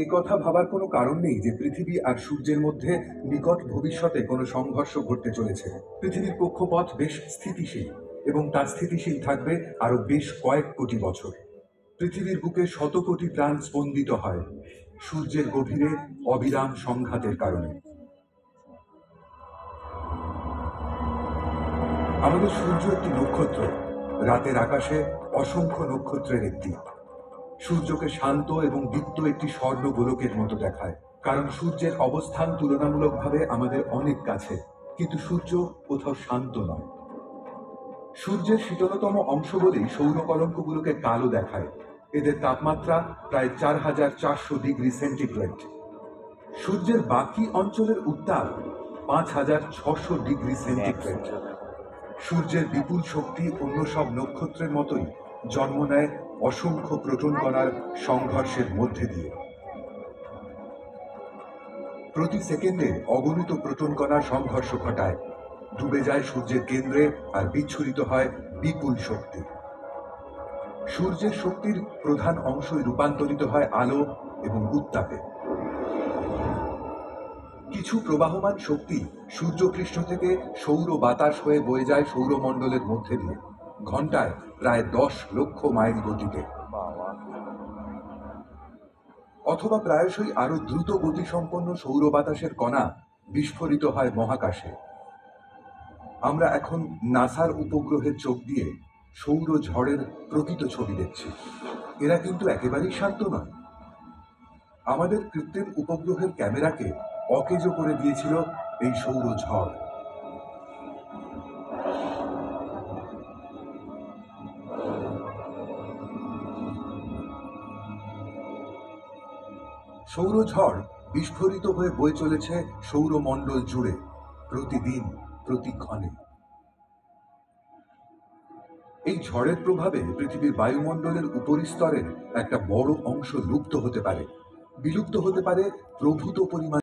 একথা ভাবার কোনো কারণ নেই যে পৃথিবী আর সূর্যের মধ্যে নিকট ভবিষ্যতে কোনো সংঘর্ষ ঘটতে চলেছে। পৃথিবীর কক্ষপথ বেশ স্থিতিশীল এবং তা স্থিতিশীল থাকবে আরো বেশ কয়েক কোটি বছর। পৃথিবীর বুকে শত কোটি প্রাণ স্পন্দিত হয় সূর্যের গভীরে অবিরাম সংঘাতের কারণে। আমাদের সূর্য একটি নক্ষত্র, রাতের আকাশে অসংখ্য নক্ষত্রের একটি। সূর্যকে শান্ত এবং দীপ্ত একটি স্বর্ণ গোলকের মতো দেখায়, কারণ সূর্যের অবস্থান তুলনামূলকভাবে আমাদের অনেক কাছে, কিন্তু সূর্য কোথাও শান্ত নয়। সূর্যের শীতলতম অংশ বলেই সৌরকলঙ্কগুলোকে কালো দেখায়। এদের তাপমাত্রা প্রায় 4400 ডিগ্রি সেন্টিগ্রেড। সূর্যের বাকি অঞ্চলের উত্তাপ 5600 ডিগ্রি সেন্টিগ্রেড। সূর্যের বিপুল শক্তি অন্য সব নক্ষত্রের মতোই জন্ম নেয় অসংখ্য প্রোটন কণার সংঘর্ষের মধ্যে দিয়ে। প্রতি সেকেন্ডে অগণিত প্রোটন কণার সংঘর্ষ ঘটায়, ডুবে যায় সূর্যের কেন্দ্রে আর বিচ্ছুরিত হয় বিপুল শক্তি। সূর্যের শক্তির প্রধান অংশই রূপান্তরিত হয় আলো এবং উত্তাপে। কিছু প্রবাহমান শক্তি সূর্যপৃষ্ঠ থেকে সৌর বাতাস হয়ে বয়ে যায় সৌরমণ্ডলের মধ্যে দিয়ে, ঘন্টায় প্রায় 10 লক্ষ মাইল গতিতে, অথবা প্রায়শই আরো দ্রুত গতিসম্পন্ন সৌর বাতাসের কণা বিস্ফোরিত হয় মহাকাশে। আমরা এখন নাসার উপগ্রহের চোখ দিয়ে সৌর ঝড়ের প্রকৃত ছবি দেখছি। এরা কিন্তু একেবারেই শান্ত নয়। আমাদের কৃত্রিম উপগ্রহের ক্যামেরাকে অকেজো করে দিয়েছিল এই সৌর ঝড়। সৌরঝড় বিস্ফোরিত হয়ে বয়ে চলেছে সৌরমণ্ডল জুড়ে, প্রতিদিন, প্রতিক্ষণে। এই ঝড়ের প্রভাবে পৃথিবীর বায়ুমণ্ডলের উপরিস্তরের একটা বড় অংশ লুপ্ত হতে পারে, বিলুপ্ত হতে পারে প্রভূত পরিমাণ।